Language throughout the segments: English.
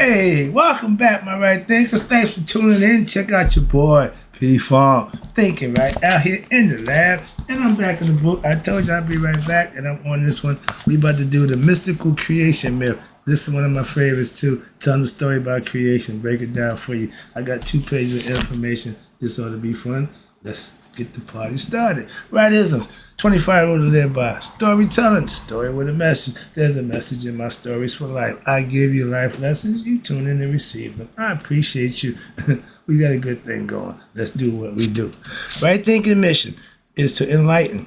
Hey, welcome back, my right thinkers. Thanks for tuning in. Check out your boy, P Farm, thinking right out here in the lab. And I'm back in the book. I told you I'd be right back, and I'm on this one. We about to do the mystical creation myth. This is one of my favorites too. Telling the story about creation, break it down for you. I got 2 pages of information. This ought to be fun. Let's get the party started. Rightisms. 25 rules to live by. Storytelling. Story with a message. There's a message in my stories for life. I give you life lessons. You tune in and receive them. I appreciate you. We got a good thing going. Let's do what we do. Right thinking mission is to enlighten,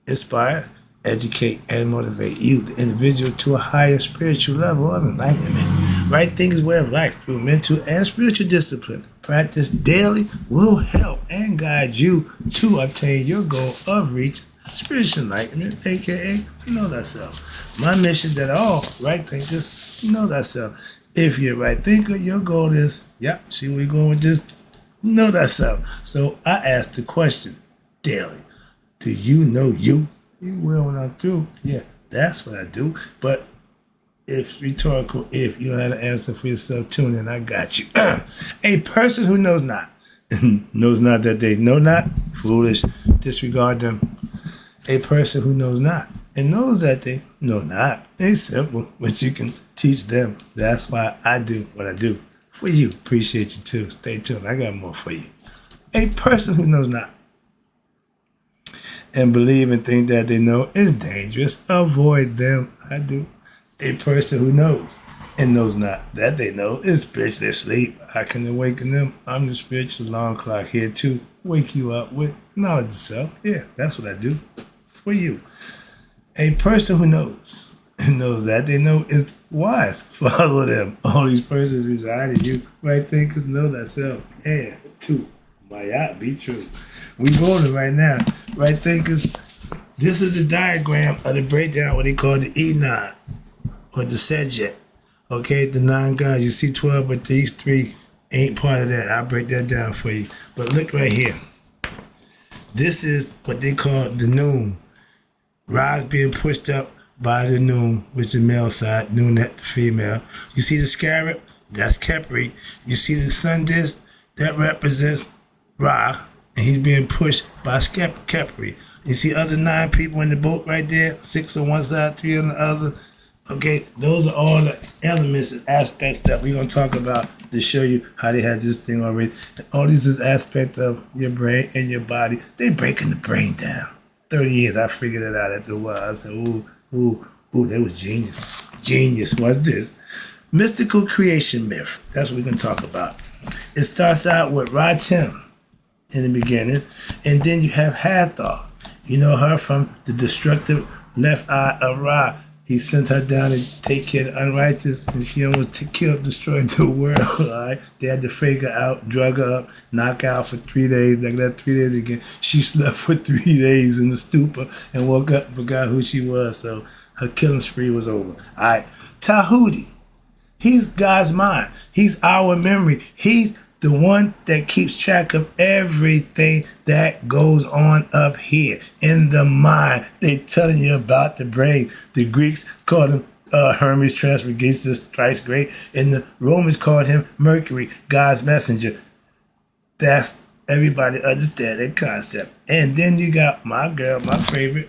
inspire, educate, and motivate you, the individual, to a higher spiritual level of enlightenment. Right thinking way of life through mental and spiritual discipline. Practice daily will help and guide you to obtain your goal of reaching spiritual enlightenment, aka know thyself. My mission that all right thinkers know thyself. If you're a right thinker, your goal is, see where we're going with this? Know thyself. So I ask the question daily. Do you know you? You will when I'm through. Yeah, that's what I do. But if rhetorical, if you don't have an answer for yourself, tune in. I got you. A person who knows not, knows not that they know not, foolish, disregard them. A person who knows not and knows that they know not. It's simple, but you can teach them. That's why I do what I do. For you. Appreciate you too. Stay tuned. I got more for you. A person who knows not and believe and think that they know is dangerous. Avoid them. I do. A person who knows and knows not that they know is spiritually asleep. I can awaken them. I'm the spiritual alarm clock here to wake you up with knowledge of self. Yeah, that's what I do for you. A person who knows and knows that they know is wise. Follow them. All these persons reside in you. Right thinkers know thyself. And two, Maya, be true. We rolling right now. Right thinkers, this is the diagram of the breakdown, what they call the Enoch or the Sedget. Okay, the 9 guys. You see 12, but these 3 ain't part of that. I'll break that down for you. But look right here. This is what they call the noon. Rise being pushed up by the noon, which is the male side, noon at the female. You see the scarab? That's Kepri. You see the sun disk? That represents Ra, and he's being pushed by Kepri. You see other 9 people in the boat right there? 6 on one side, 3 on the other. Okay, those are all the elements and aspects that we're going to talk about to show you how they had this thing already. And all these is aspects of your brain and your body. They breaking the brain down. 30 years, I figured it out after a while. I said, ooh, that was genius. Genius. What's this? Mystical creation myth. That's what we're going to talk about. It starts out with Ra-Tim in the beginning, and then you have Hathor. You know her from the destructive left eye of Ra. He sent her down to take care of the unrighteous, and she almost destroyed the world. All right? They had to fake her out, drug her up, knock her out for 3 days. Like that 3 days again, she slept for 3 days in the stupor and woke up and forgot who she was. So her killing spree was over. All right, Tahuti. He's God's mind. He's our memory. He's the one that keeps track of everything that goes on up here in the mind. They telling you about the brain. The Greeks called him Hermes Trismegistus, thrice great, and the Romans called him Mercury, God's messenger. That's everybody understand that concept. And then you got my girl, my favorite,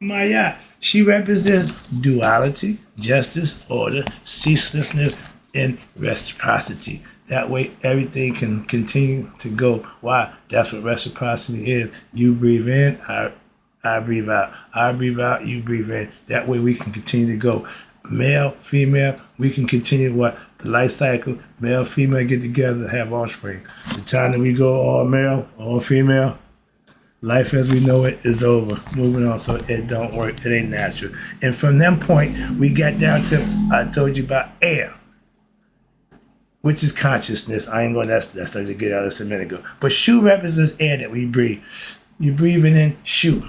Maya. She represents duality, justice, order, ceaselessness, and reciprocity. That way, everything can continue to go. Why? That's what reciprocity is. You breathe in, I breathe out. I breathe out, you breathe in. That way, we can continue to go. Male, female, we can continue what? The life cycle. Male, female get together, have offspring. The time that we go all male, all female, life as we know it is over. Moving on, so it don't work. It ain't natural. And from that point, we got down to, I told you about air, which is consciousness. I ain't going, that's to get out of this a minute ago. But Shu represents air that we breathe. You're breathing in Shu.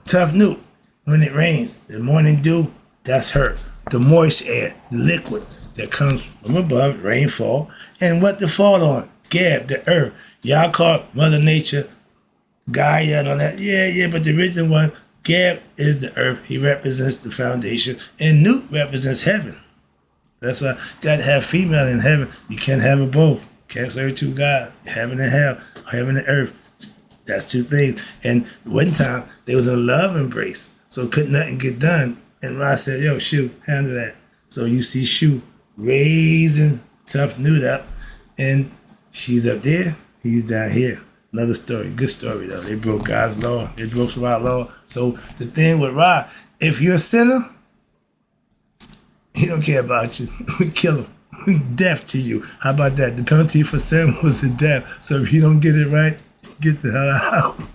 Tough Newt, when it rains, the morning dew, that's her. The moist air, the liquid that comes from above, rainfall. And what to fall on? Gab, the earth. Y'all call Mother Nature, Gaia and all that. Yeah, but the original one, Gab is the earth. He represents the foundation. And Newt represents heaven. That's why you got to have female in heaven. You can't have it both. Can't serve two gods. Heaven and hell, heaven and earth. That's two things. And one time, there was a love embrace. So couldn't nothing get done. And Ra said, yo, Shu, handle that. So you see Shu raising Tough Newt up. And she's up there. He's down here. Another story. Good story, though. They broke God's law. They broke Ra's law. So the thing with Ra, if you're a sinner, he don't care about you. Kill him. Death to you. How about that? The penalty for sin was the death. So if you don't get it right, get the hell out.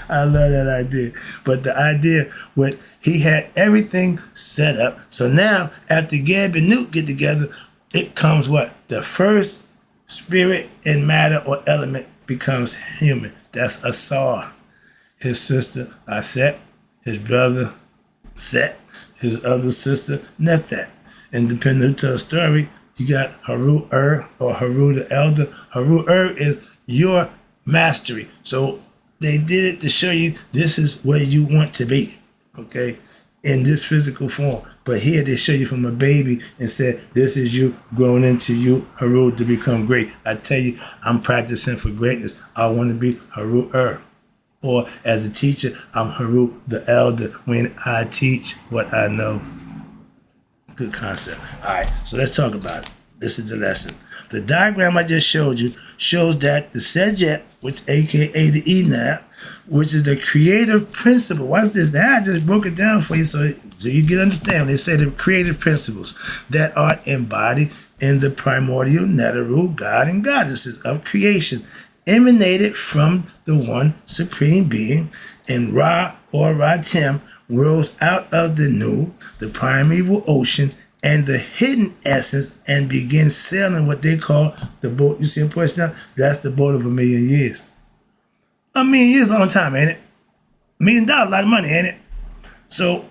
I love that idea. But the idea with he had everything set up. So now, after Geb and Newt get together, it comes what? The first spirit and matter or element becomes human. That's Asar. His sister Aset, his brother Set, his other sister Nephat. And depending on the story, you got Haru or Haru the Elder. Haru is your mastery. So they did it to show you this is where you want to be, okay, in this physical form. But here they show you from a baby and said, this is you growing into you, Haru, to become great. I tell you, I'm practicing for greatness. I want to be Haru Or as a teacher, I'm Haru the Elder when I teach what I know. Good concept. All right, so let's talk about it. This is the lesson. The diagram I just showed you shows that the Sejet, which aka the Enab, which is the creative principle. Watch this. Now I just broke it down for you so you can understand. They say the creative principles that are embodied in the primordial Neteru God and goddesses of creation, emanated from the one supreme being, and Ra or Ra-Tem rose out of the Nu, the primeval ocean, and the hidden essence, and begin sailing what they call the boat. You see a person now? That's the boat of 1,000,000 years. 1,000,000 years is a long time, ain't it? $1 million, a lot of money, ain't it? So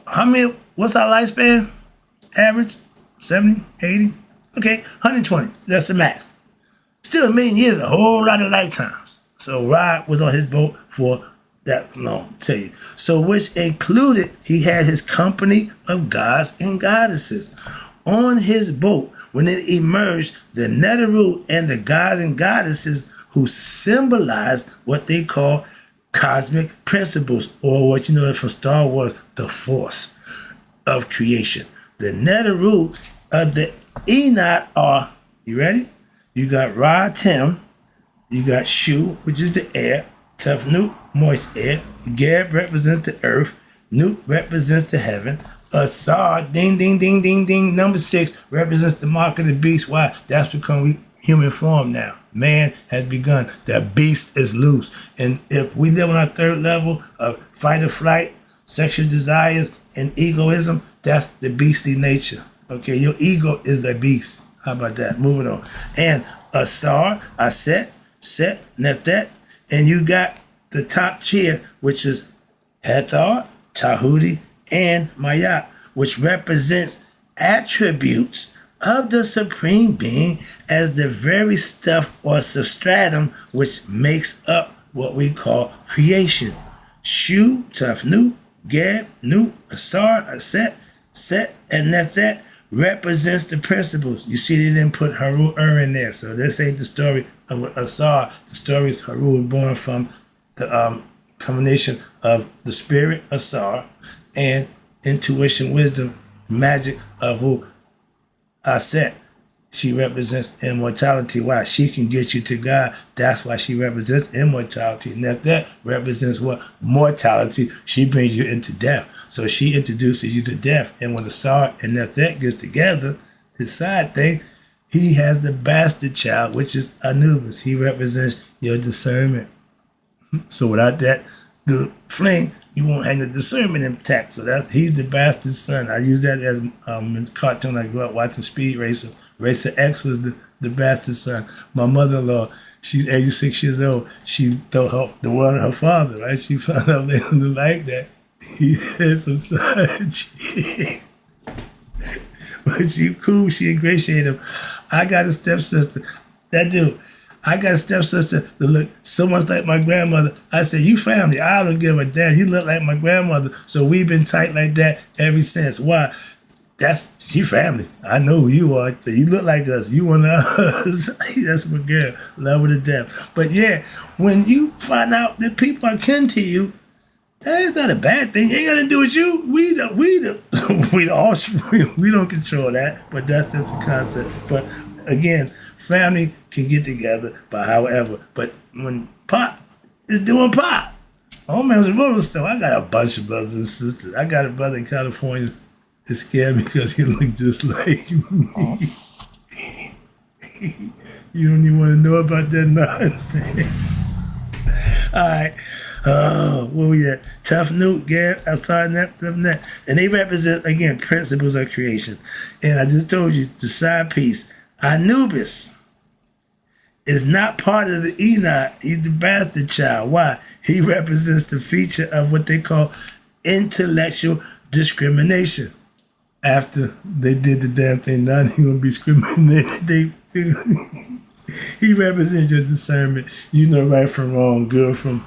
what's our lifespan? Average? 70, 80? Okay, 120. That's the max. Still 1,000,000 years, a whole lot of lifetimes. So Ra was on his boat for that long, tell you. So which included, he had his company of gods and goddesses. On his boat, when it emerged, the Neteru and the gods and goddesses who symbolized what they call cosmic principles, or what you know from Star Wars, the force of creation. The Neteru of the Enoch are, you ready? You got Ra-Tem, you got Shu, which is the air, Tough Newt, moist air, Geb represents the earth, Newt represents the heaven, Asar, ding, ding, ding, ding, ding, number 6 represents the mark of the beast. Why? That's become human form now. Man has begun. The beast is loose. And if we live on our third level of fight or flight, sexual desires, and egoism, that's the beastly nature. Okay, your ego is a beast. How about that? Moving on. And Asar, Aset, Set, Nephat, and you got the top tier, which is Hathor, Tahuti, and Mayat, which represents attributes of the Supreme Being as the very stuff or substratum which makes up what we call creation. Shu, Tough Newt, Geb, Newt, Asar, Aset, Set, and Nephat represents the principles. You see, they didn't put Haru in there. So this ain't the story of Asar. The story is Haru was born from the combination of the spirit Asar and intuition, wisdom, magic of who Aset. She represents immortality. Why? She can get you to God. That's why she represents immortality. And that represents what? Mortality. She brings you into death. So she introduces you to death. And when Asar and Nephat gets together, his side thing, he has the bastard child, which is Anubis. He represents your discernment. So without that, the fling, you won't have the discernment intact. So he's the bastard son. I use that as in the cartoon I grew up watching, Speed Racer. Racer X was the bastard son. My mother-in-law, she's 86 years old. She thought the world her father, right? She found out later in life that he had some side shit. But she cool, she ingratiated him. I got a stepsister. That dude, I got a stepsister that look so much like my grandmother. I said, you family, I don't give a damn. You look like my grandmother. So we've been tight like that ever since. Why? She family. I know who you are. So you look like us. You one of us. That's my girl. Love her to death. But yeah, when you find out that people are kin to you, that is not a bad thing. It ain't got to do with you. We the offspring. We don't control that. But that's just the concept. But again, family can get together by however. But when Pop is doing Pop, oh man, was a roller store. I got a bunch of brothers and sisters. I got a brother in California. It scared me because he looked just like me. You don't even want to know about that nonsense. All right. Where we at? Tough Note, Gab, outside that. And they represent, again, principles of creation. And I just told you, the side piece, Anubis is not part of the Enoch. He's the bastard child. Why? He represents the feature of what they call intellectual discrimination. After they did the damn thing, now they're going to be discriminated. He represents your discernment. You know right from wrong, good from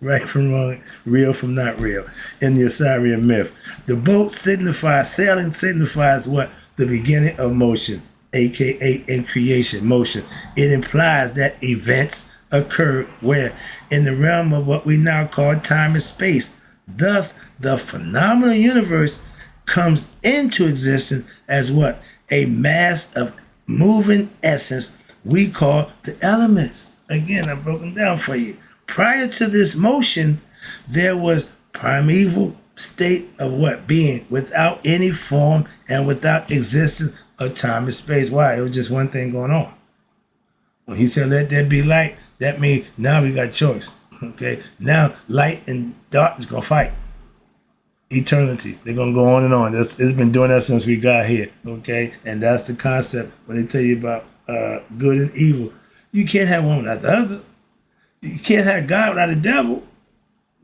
right from wrong, real from not real. In the Assyrian myth, the boat sailing signifies what? The beginning of motion, aka in creation, motion. It implies that events occur where? In the realm of what we now call time and space. Thus, the phenomenal universe comes into existence as what? A mass of moving essence we call the elements. Again, I've broken down for you. Prior to this motion, there was primeval state of what? Being without any form and without existence of time and space. Why? It was just one thing going on. When he said, let there be light, that means now we got choice. Okay? Now light and dark is going to fight. Eternity. They're going to go on and on. It's been doing that since we got here. Okay? And that's the concept when they tell you about good and evil. You can't have one without the other. You can't have God without the devil.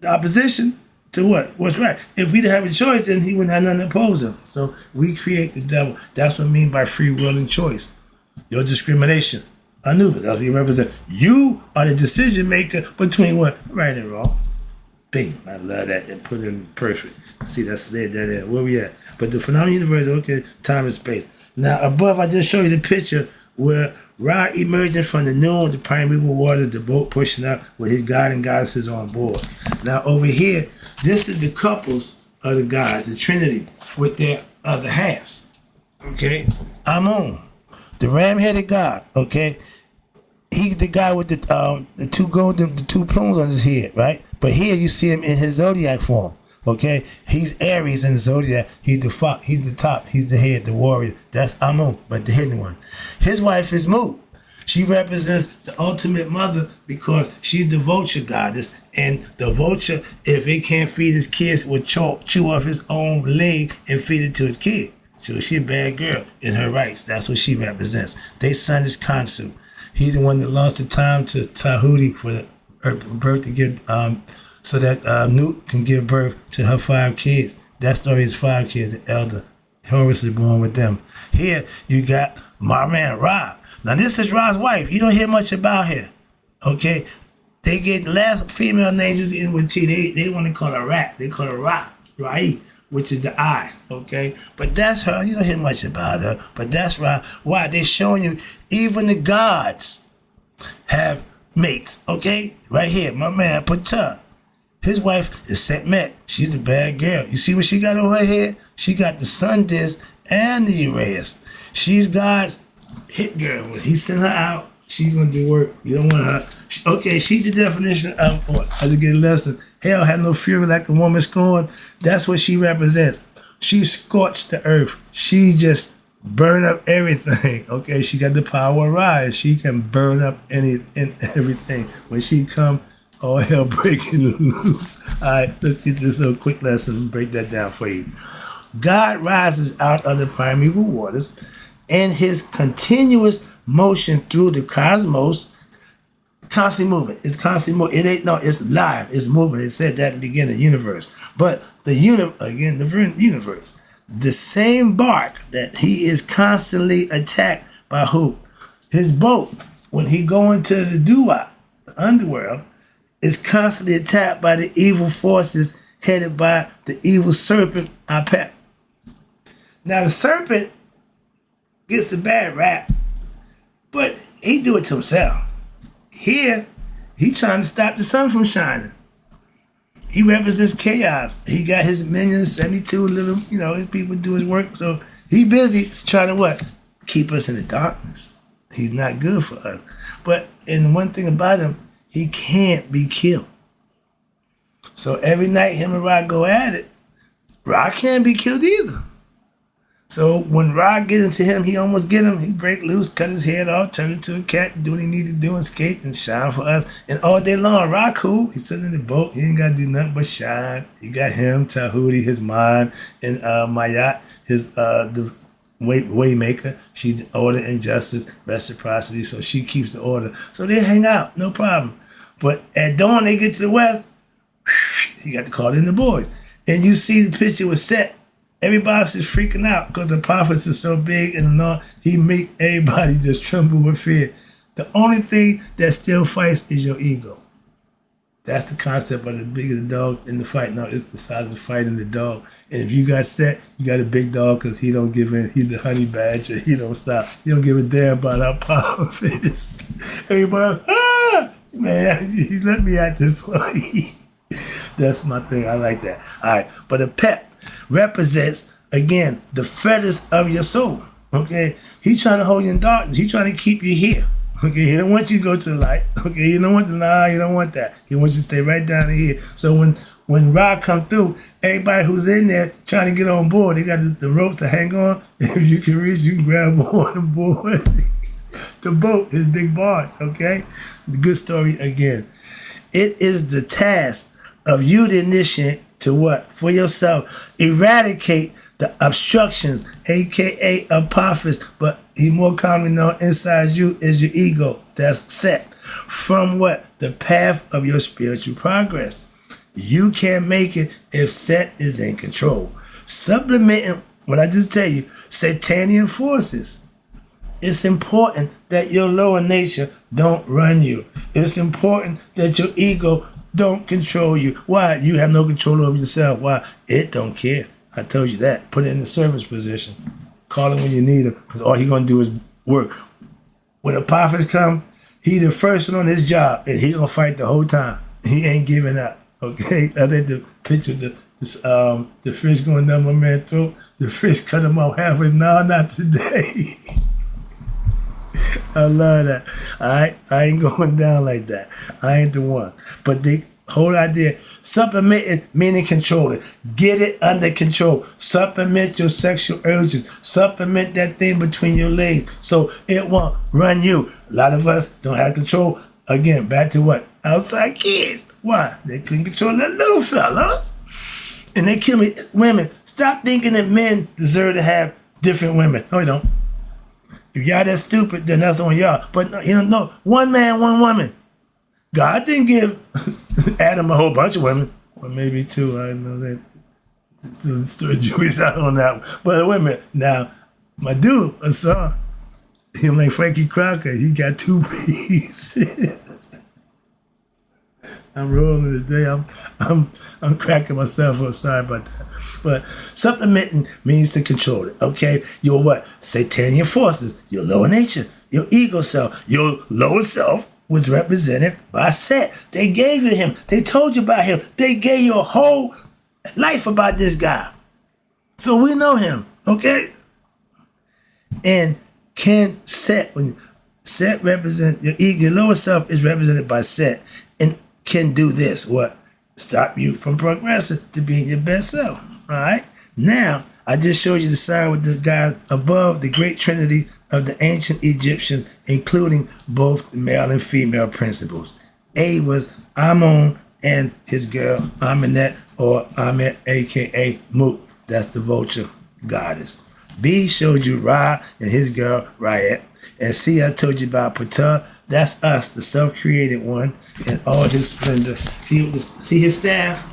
The opposition to what? What's right? If we didn't have a choice, then he wouldn't have nothing to oppose him. So we create the devil. That's what I mean by free will and choice. Your discrimination. Anubis, that's what you represent. You are the decision maker between what? Right and wrong. Bing. I love that. And put it in perfect. See, that's there, there. Where we at? But the phenomenal universe, okay, time and space. Now, above, I just show you the picture where Ra emerging from the noon, the primeval waters, the boat pushing up with his god and goddesses on board. Now, over here, this is the couples of the gods, the Trinity, with their other halves. Okay? Amun, the ram-headed god, okay? He's the guy with the two golden, the two plumes on his head, right? But here you see him in his zodiac form. Okay, he's Aries in the zodiac. He's the fox. He's the top. He's the head, the warrior. That's Amun, but the hidden one. His wife is Mu. She represents the ultimate mother because she's the vulture goddess. And the vulture, if it can't feed his kids, will chew off his own leg and feed it to his kid. So she's a bad girl in her rights. That's what she represents. Their son is Khonsu. He's the one that lost the time to Tahuti for the birth to give. So that Nut can give birth to her 5 kids. That story is 5 kids. The elder Horus is born with them. Here you got my man Ra. Now this is Ra's wife. You don't hear much about her. Okay, they get the last female name in with T. They want to call her Rat. They call her Ra, Rai, which is the eye. Okay, but that's her. You don't hear much about her. But that's Ra. Why? They're showing you even the gods have mates. Okay, right here, my man Ptah. His wife is Setmet. She's a bad girl. You see what she got over her head? She got the sun disk and the Uranus. She's God's hit girl. When he sent her out, she's going to do work. You don't want her. Okay, she's the definition of what? I just get a lesson. Hell had no fury like a woman scorned. That's what she represents. She scorched the earth. She just burned up everything. Okay, she got the power of rise. She can burn up everything. When she come, all hell breaking loose. All right, let's get this little quick lesson and break that down for you. God rises out of the primeval waters and his continuous motion through the cosmos, constantly moving. It's constantly moving. It ain't, no, it's live. It's moving. It said that at the beginning of the universe. But the universe, the same bark that he is constantly attacked by who? His boat. When he go into the Dua, the underworld, is constantly attacked by the evil forces headed by the evil serpent Apep. Now the serpent gets a bad rap, but he do it to himself. Here, he trying to stop the sun from shining. He represents chaos. He got his minions, 72 little, his people do his work. So he busy trying to what? Keep us in the darkness. He's not good for us. But and one thing about him, he can't be killed. So every night him and Ra go at it. Ra can't be killed either. So when Ra get into him, he almost get him. He break loose, cut his head off, turn into a cat, do what he need to do, escape and shine for us. And all day long, Ra cool. He's sitting in the boat. He ain't got to do nothing but shine. He got him, Tahuti, his mind, and Mayat, his the Waymaker. She's the order and justice, reciprocity. So she keeps the order. So they hang out, no problem. But at dawn, they get to the west. He got to call in the boys. And you see the picture was set. Everybody's just freaking out because the prophets are so big and all. He make everybody just tremble with fear. The only thing that still fights is your ego. That's the concept of the bigger the dog in the fight. No, it's the size of the fight in the dog. And if you got set, you got a big dog because he don't give in. He's the honey badger. He don't stop. He don't give a damn about our power fists. Everybody, man, you let me at this one. That's my thing. I like that. All right. But a pep represents, again, the feathers of your soul. Okay? He's trying to hold you in darkness. He's trying to keep you here. Okay? He don't want you to go to the light. Okay? You don't want you don't want that. He wants you to stay right down here. So when Ra come through, everybody who's in there trying to get on board, they got the rope to hang on. If you can reach, you can grab on board. The boat is big barge. Okay? The good story again. It is the task of you, the initiate, to what? For yourself. Eradicate the obstructions, a.k.a. Apophis, but he more commonly known inside you is your ego. That's set. From what? The path of your spiritual progress. You can't make it if Set is in control. Supplementing what I just tell you, Satanian forces. It's important that your lower nature don't run you. It's important that your ego don't control you. Why? You have no control over yourself. Why? It don't care. I told you that. Put it in the service position. Call him when you need him, because all he's going to do is work. When the prophets come, he the first one on his job, and he going to fight the whole time. He ain't giving up. Okay? I think the picture, the fish going down my man's throat, the fish cut him off halfway. No, not today. I love that. All right? I ain't going down like that. I ain't the one. But the whole idea, supplementing meaning controlling. Get it under control. Supplement your sexual urges. Supplement that thing between your legs so it won't run you. A lot of us don't have control. Again, back to what? Outside kids. Why? They couldn't control that little fella. And they kill me. Women, stop thinking that men deserve to have different women. No, they don't. If y'all that stupid, then that's on y'all. But no, one man, one woman. God didn't give Adam a whole bunch of women. Or maybe two. I know that. Still Jewish out on that one. But wait a minute. Now, my dude, a son, him like Frankie Crocker, he got two pieces. I'm rolling today. I'm cracking myself up. Sorry about that. But supplementing means to control it. Okay? Your what? Satanian forces. Your lower nature. Your ego self. Your lower self was represented by Set. They gave you him. They told you about him. They gave you a whole life about this guy. So we know him. Okay? And can Set, when Set represents your ego, your lower self is represented by Set, and can do this. What? Stop you from progressing to being your best self. All right? Now, I just showed you the sign with the guys above the great trinity of the ancient Egyptians, including both the male and female principles. A was Amun and his girl Amenet, or Amet, a.k.a. Mut. That's the vulture goddess. B showed you Ra and his girl Riet. And C, I told you about Ptah. That's us, the self-created one, in all his splendor. See his staff?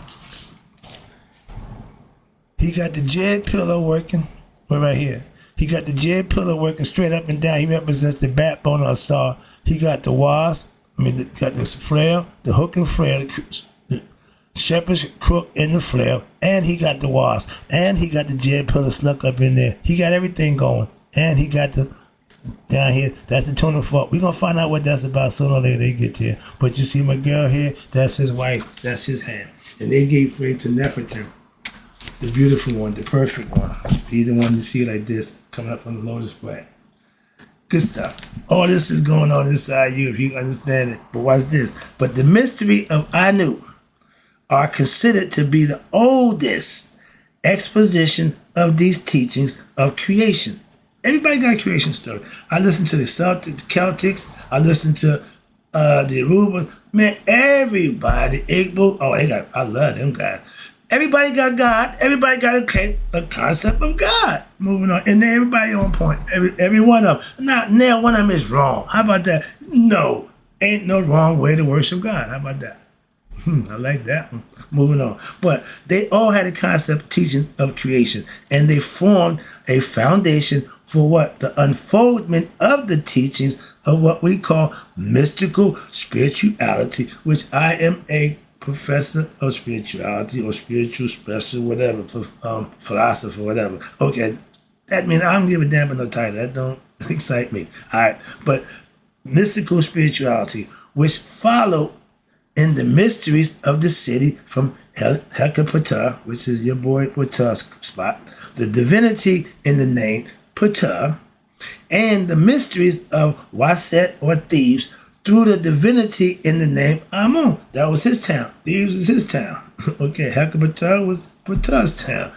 He got the jed pillow working. We're right here. He got the jed pillow working straight up and down. He represents the backbone of a saw. He got the wasp. He got the flail, the hook and flail, shepherd's crook in the flail, and he got the wasp, and he got the jet pillar snuck up in there. He got everything going, and he got the down here. That's the tuna fork. We're gonna find out what that's about sooner or later they get here. But you see my girl here, that's his wife, that's his hand. And they gave birth to Nefertiti, the beautiful one, the perfect one. He's the one you see like this coming up from the lotus plant. Good stuff. All this is going on inside you if you understand it. But watch this. But the mystery of Anu are considered to be the oldest exposition of these teachings of creation. Everybody got a creation story. I listen to the Celtics. I listen to the Aruba. Man, everybody. Igbo. I love them guys. Everybody got God. Everybody got a concept of God. Moving on. And then everybody on point. Every one of them. Now one of them is wrong. How about that? No. Ain't no wrong way to worship God. How about that? I like that one. Moving on. But they all had a concept teaching of creation. And they formed a foundation for what? The unfoldment of the teachings of what we call mystical spirituality, which I am a professor of spirituality or spiritual special, whatever, philosopher, whatever. Okay, that means I don't give a damn about no title. That don't excite me. All right, but mystical spirituality, which follow in the mysteries of the city from Ptah, which is your boy Ptah's spot, the divinity in the name Ptah, and the mysteries of Waset or Thebes through the divinity in the name Amun. That was his town. Thebes was his town. Okay, Ptah was Ptah's town.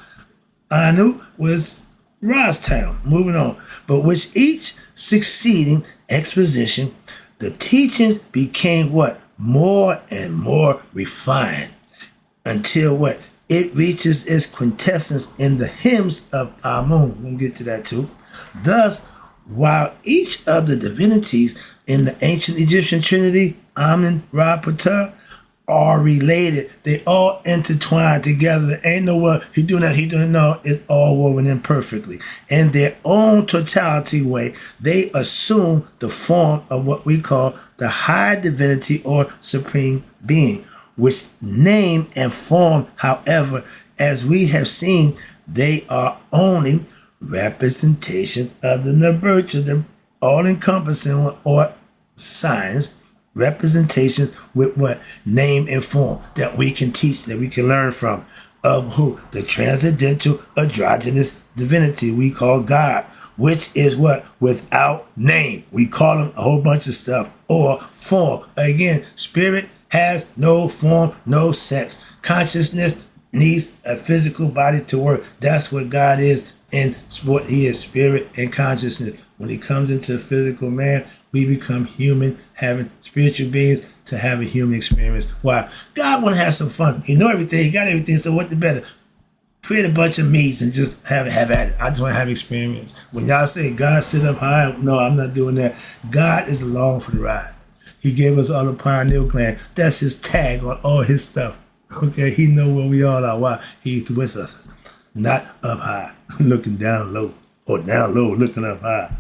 Anu was Ra's town. Moving on. But with each succeeding exposition, the teachings became what? More and more refined until what? It reaches its quintessence in the hymns of Amun. We'll get to that too. Thus, while each of the divinities in the ancient Egyptian trinity, Amun, Ra, Ptah, are related. They all intertwine together. There ain't no what he doing that, he doing no. It's all woven in perfectly. In their own totality way, they assume the form of what we call the high divinity or supreme being, which name and form, however, as we have seen, they are only representations of the Nurburcha, the all-encompassing or signs, representations with what? Name and form that we can teach, that we can learn from. Of who? The transcendental androgynous divinity we call God, which is what? Without name. We call him a whole bunch of stuff. Or form. Again, spirit has no form, no sex. Consciousness needs a physical body to work. That's what God is in sport. He is spirit and consciousness. When he comes into a physical man, we become human, having spiritual beings to have a human experience. Why? God want to have some fun. He know everything. He got everything. So what the better? Create a bunch of meats and just have at it. I just want to have experience. When y'all say God sit up high, no, I'm not doing that. God is along for the ride. He gave us all the pineal gland. That's his tag on all his stuff. Okay, he know where we all are. Why? He's with us. Not up high, looking down low. Or down low, looking up high.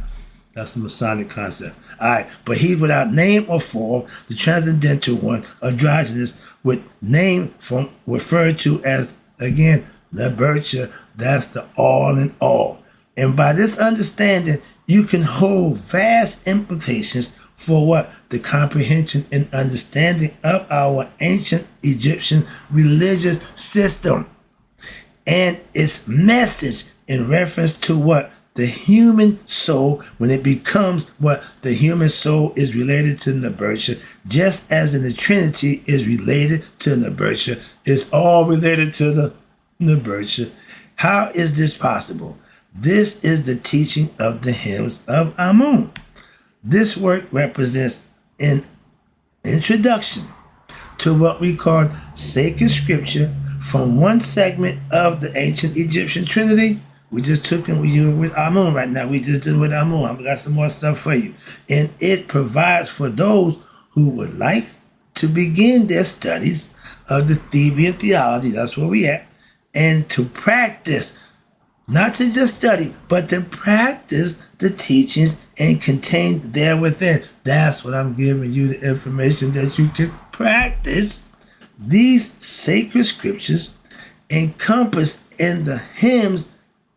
That's the Masonic concept. All right, but he without name or form, the transcendental one, androgynous, with name form referred to as, again, the Bircha, that's the all in all. And by this understanding, you can hold vast implications for what? The comprehension and understanding of our ancient Egyptian religious system and its message in reference to what? The human soul, when it becomes what? The human soul is related to Nurburcha, just as in the Trinity is related to Nurburcha, it's all related to the Nurburcha. How is this possible? This is the teaching of the hymns of Amun. This work represents an introduction to what we call sacred scripture from one segment of the ancient Egyptian Trinity. We just took and we were with Amun right now. We just did with Amun. I've got some more stuff for you. And it provides for those who would like to begin their studies of the Theban theology, that's where we at, and to practice, not to just study, but to practice the teachings and contained there within. That's what I'm giving you, the information that you can practice These sacred scriptures encompassed in the hymns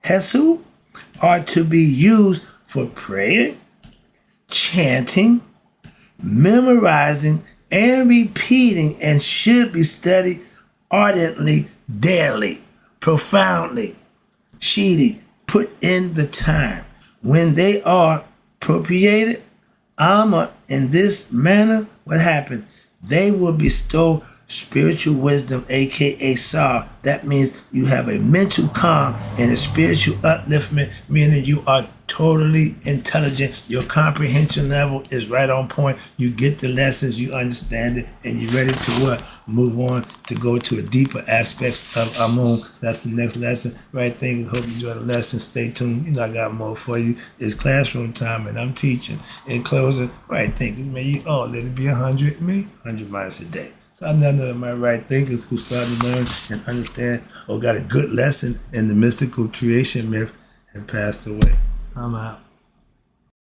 Hesu are to be used for prayer, chanting, memorizing, and repeating, and should be studied ardently, daily, profoundly. Shidi, put in the time. When they are appropriated, in this manner, what happened? They will bestow spiritual wisdom, aka Sar. That means you have a mental calm and a spiritual upliftment, meaning you are totally intelligent. Your comprehension level is right on point. You get the lessons, you understand it, and you're ready to what? Move on to go to a deeper aspects of Amun. That's the next lesson. Right thing. Hope you enjoy the lesson. Stay tuned. You know I got more for you. It's classroom time and I'm teaching. In closing, right thinking. May you all let it be 100 miles a day. So I know none of my right thinkers who started to learn and understand or got a good lesson in the mystical creation myth and passed away. I'm out.